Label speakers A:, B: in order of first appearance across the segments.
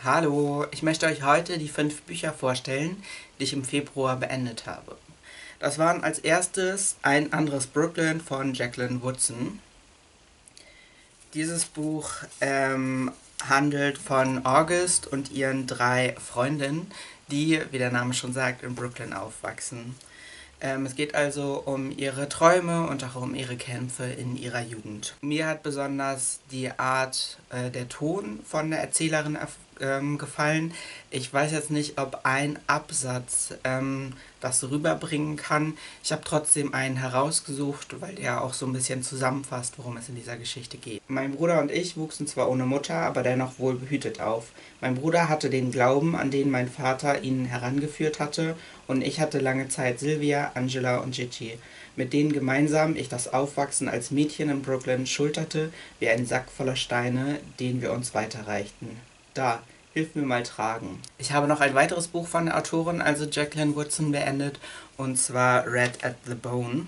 A: Hallo, ich möchte euch heute die 5 Bücher vorstellen, die ich im Februar beendet habe. Das waren als erstes Ein anderes Brooklyn von Jacqueline Woodson. Dieses Buch handelt von August und ihren 3 Freundinnen, die, wie der Name schon sagt, in Brooklyn aufwachsen. Es geht also um ihre Träume und auch um ihre Kämpfe in ihrer Jugend. Mir hat besonders die Art, der Ton von der Erzählerin gefallen. Ich weiß jetzt nicht, ob ein Absatz das rüberbringen kann. Ich habe trotzdem einen herausgesucht, weil der auch so ein bisschen zusammenfasst, worum es in dieser Geschichte geht. Mein Bruder und ich wuchsen zwar ohne Mutter, aber dennoch wohl behütet auf. Mein Bruder hatte den Glauben, an den mein Vater ihn herangeführt hatte, und ich hatte lange Zeit Sylvia, Angela und Gigi, mit denen gemeinsam ich das Aufwachsen als Mädchen in Brooklyn schulterte wie ein Sack voller Steine, den wir uns weiterreichten. Da, hilf mir mal tragen. Ich habe noch ein weiteres Buch von der Autorin, also Jacqueline Woodson, beendet, und zwar Red at the Bone.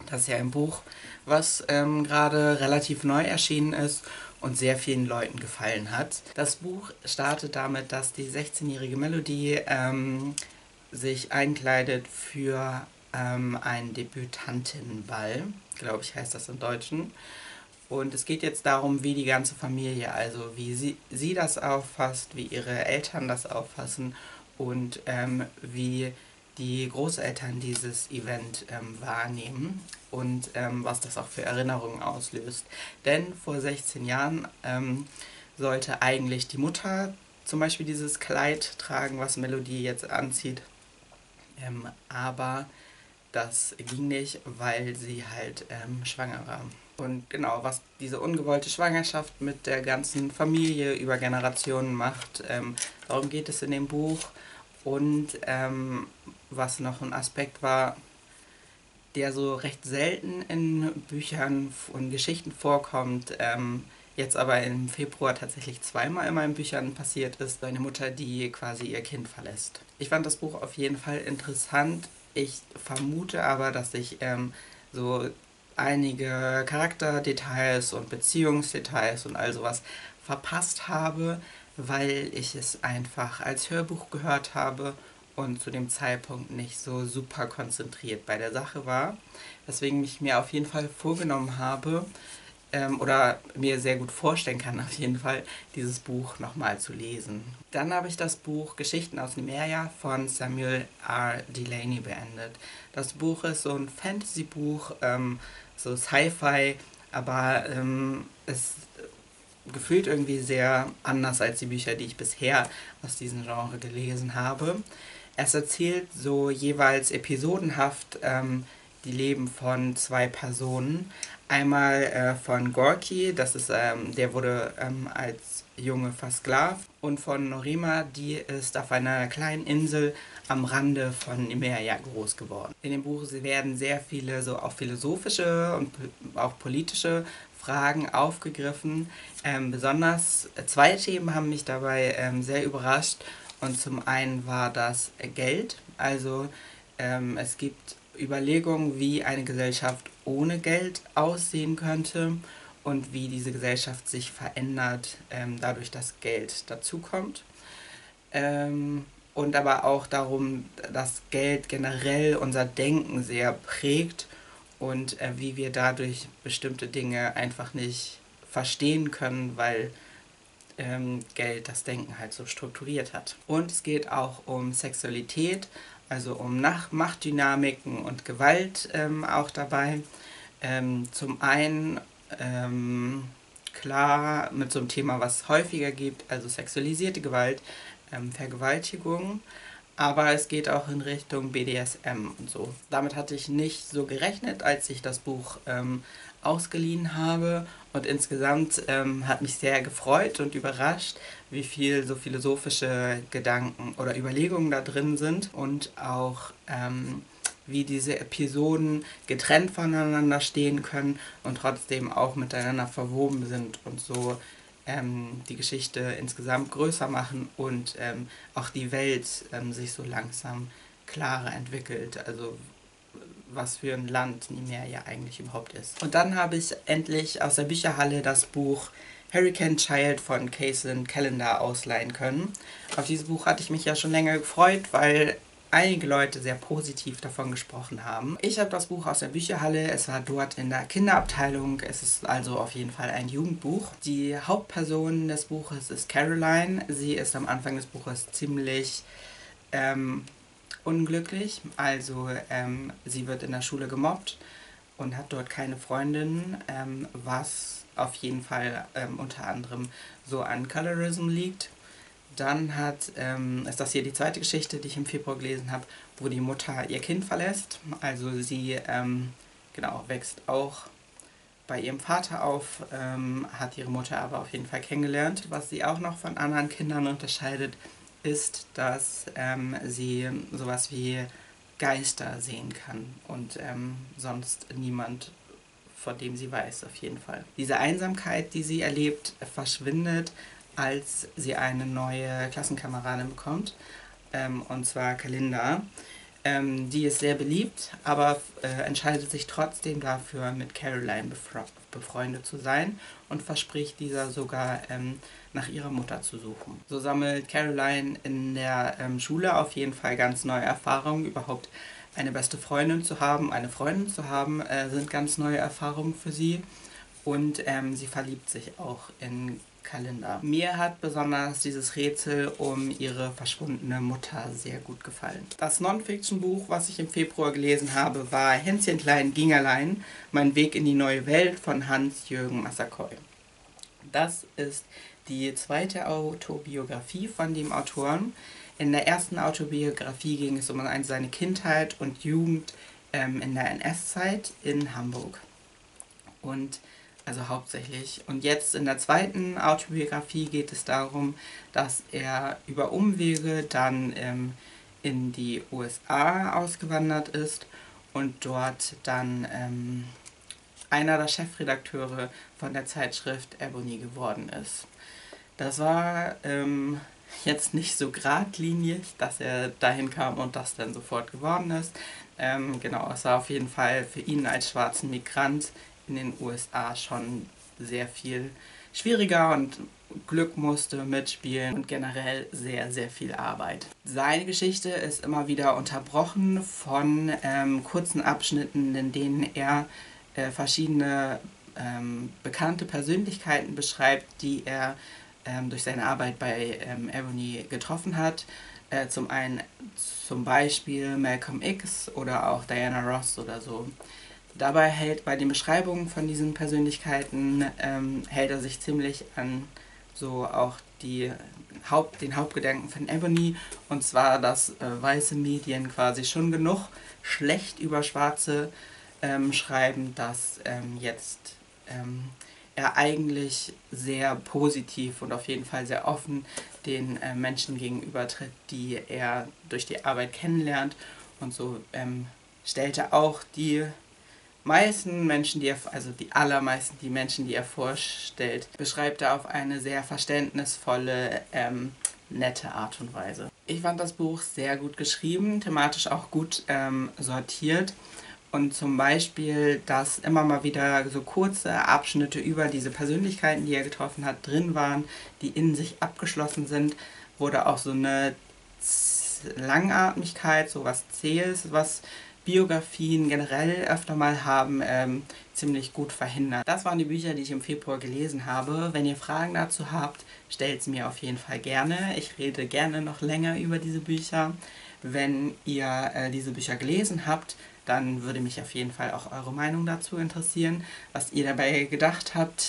A: Das ist ja ein Buch, was gerade relativ neu erschienen ist und sehr vielen Leuten gefallen hat. Das Buch startet damit, dass die 16-jährige Melody sich einkleidet für einen Debütantinnenball, glaube ich heißt das im Deutschen. Und es geht jetzt darum, wie die ganze Familie, also wie sie das auffasst, wie ihre Eltern das auffassen und wie die Großeltern dieses Event wahrnehmen und was das auch für Erinnerungen auslöst. Denn vor 16 Jahren sollte eigentlich die Mutter zum Beispiel dieses Kleid tragen, was Melody jetzt anzieht, aber das ging nicht, weil sie halt schwanger war. Und genau, was diese ungewollte Schwangerschaft mit der ganzen Familie über Generationen macht, darum geht es in dem Buch. Und was noch ein Aspekt war, der so recht selten in Büchern und Geschichten vorkommt, jetzt aber im Februar tatsächlich zweimal in meinen Büchern passiert ist, eine Mutter, die quasi ihr Kind verlässt. Ich fand das Buch auf jeden Fall interessant. Ich vermute aber, dass ich so einige Charakterdetails und Beziehungsdetails und all sowas verpasst habe, weil ich es einfach als Hörbuch gehört habe und zu dem Zeitpunkt nicht so super konzentriert bei der Sache war. Weswegen ich mir auf jeden Fall vorgenommen habe, oder mir sehr gut vorstellen kann, auf jeden Fall, dieses Buch nochmal zu lesen. Dann habe ich das Buch Geschichten aus Nimeria von Samuel R. Delany beendet. Das Buch ist so ein Fantasy-Buch, so Sci-Fi, aber es gefühlt irgendwie sehr anders als die Bücher, die ich bisher aus diesem Genre gelesen habe. Es erzählt so jeweils episodenhaft die Leben von 2 Personen. Einmal von Gorky, der wurde als Junge versklavt, und von Norima, die ist auf einer kleinen Insel am Rande von Nimeria groß geworden. In dem Buch werden sehr viele so auch philosophische und auch politische Fragen aufgegriffen. Besonders 2 Themen haben mich dabei sehr überrascht. Und zum einen war das Geld. Also es gibt Überlegungen, wie eine Gesellschaft ohne Geld aussehen könnte und wie diese Gesellschaft sich verändert, dadurch, dass Geld dazukommt. Und aber auch darum, dass Geld generell unser Denken sehr prägt und wie wir dadurch bestimmte Dinge einfach nicht verstehen können, weil Geld das Denken halt so strukturiert hat. Und es geht auch um Sexualität, also um Machtdynamiken und Gewalt auch dabei. Zum einen klar mit so einem Thema, was es häufiger gibt, also sexualisierte Gewalt, Vergewaltigung, aber es geht auch in Richtung BDSM und so. Damit hatte ich nicht so gerechnet, als ich das Buch ausgeliehen habe, und insgesamt hat mich sehr gefreut und überrascht, wie viel so philosophische Gedanken oder Überlegungen da drin sind und auch wie diese Episoden getrennt voneinander stehen können und trotzdem auch miteinander verwoben sind und so die Geschichte insgesamt größer machen und auch die Welt sich so langsam klarer entwickelt. Also was für ein Land Nimeria eigentlich überhaupt ist. Und dann habe ich endlich aus der Bücherhalle das Buch Hurricane Child von Kacen Callender ausleihen können. Auf dieses Buch hatte ich mich ja schon länger gefreut, weil einige Leute sehr positiv davon gesprochen haben. Ich habe das Buch aus der Bücherhalle, es war dort in der Kinderabteilung, es ist also auf jeden Fall ein Jugendbuch. Die Hauptperson des Buches ist Caroline, sie ist am Anfang des Buches ziemlich unglücklich, also sie wird in der Schule gemobbt und hat dort keine Freundin, was auf jeden Fall unter anderem so an Colorism liegt. Dann ist das hier die zweite Geschichte, die ich im Februar gelesen habe, wo die Mutter ihr Kind verlässt. Also sie genau, wächst auch bei ihrem Vater auf, hat ihre Mutter aber auf jeden Fall kennengelernt. Was sie auch noch von anderen Kindern unterscheidet, ist, dass sie sowas wie Geister sehen kann und sonst niemand, von dem sie weiß, auf jeden Fall. Diese Einsamkeit, die sie erlebt, verschwindet, als sie eine neue Klassenkameradin bekommt, und zwar Kalinda. Die ist sehr beliebt, aber entscheidet sich trotzdem dafür, mit Caroline befreundet zu sein und verspricht dieser sogar, nach ihrer Mutter zu suchen. So sammelt Caroline in der Schule auf jeden Fall ganz neue Erfahrungen. Überhaupt eine beste Freundin zu haben, eine Freundin zu haben, sind ganz neue Erfahrungen für sie. Und sie verliebt sich auch in Kalinda. Mir hat besonders dieses Rätsel um ihre verschwundene Mutter sehr gut gefallen. Das Non-Fiction-Buch, was ich im Februar gelesen habe, war Hänschen klein ging allein, Mein Weg in die neue Welt von Hans-Jürgen Massakoy. Das ist die zweite Autobiografie von dem Autoren. In der ersten Autobiografie ging es um seine Kindheit und Jugend in der NS-Zeit in Hamburg. Und also hauptsächlich. Und jetzt in der zweiten Autobiografie geht es darum, dass er über Umwege dann in die USA ausgewandert ist und dort dann einer der Chefredakteure von der Zeitschrift Ebony geworden ist. Das war jetzt nicht so geradlinig, dass er dahin kam und das dann sofort geworden ist. Genau, es war auf jeden Fall für ihn als schwarzen Migrant in den USA schon sehr viel schwieriger und Glück musste mitspielen und generell sehr, sehr viel Arbeit. Seine Geschichte ist immer wieder unterbrochen von kurzen Abschnitten, in denen er verschiedene bekannte Persönlichkeiten beschreibt, die er durch seine Arbeit bei Ebony getroffen hat. Zum Beispiel Malcolm X oder auch Diana Ross oder so. Dabei bei den Beschreibungen von diesen Persönlichkeiten hält er sich ziemlich an so auch den Hauptgedanken von Ebony, und zwar, dass weiße Medien quasi schon genug schlecht über Schwarze schreiben, dass jetzt er eigentlich sehr positiv und auf jeden Fall sehr offen den Menschen gegenübertritt, die er durch die Arbeit kennenlernt, und so stellt er auch die allermeisten Menschen, die er vorstellt, beschreibt er auf eine sehr verständnisvolle, nette Art und Weise. Ich fand das Buch sehr gut geschrieben, thematisch auch gut sortiert. Und zum Beispiel, dass immer mal wieder so kurze Abschnitte über diese Persönlichkeiten, die er getroffen hat, drin waren, die in sich abgeschlossen sind, wurde auch so eine Langatmigkeit, so was Zähes, was Biografien generell öfter mal haben, ziemlich gut verhindert. Das waren die Bücher, die ich im Februar gelesen habe. Wenn ihr Fragen dazu habt, stellt sie mir auf jeden Fall gerne. Ich rede gerne noch länger über diese Bücher. Wenn ihr diese Bücher gelesen habt, dann würde mich auf jeden Fall auch eure Meinung dazu interessieren, was ihr dabei gedacht habt.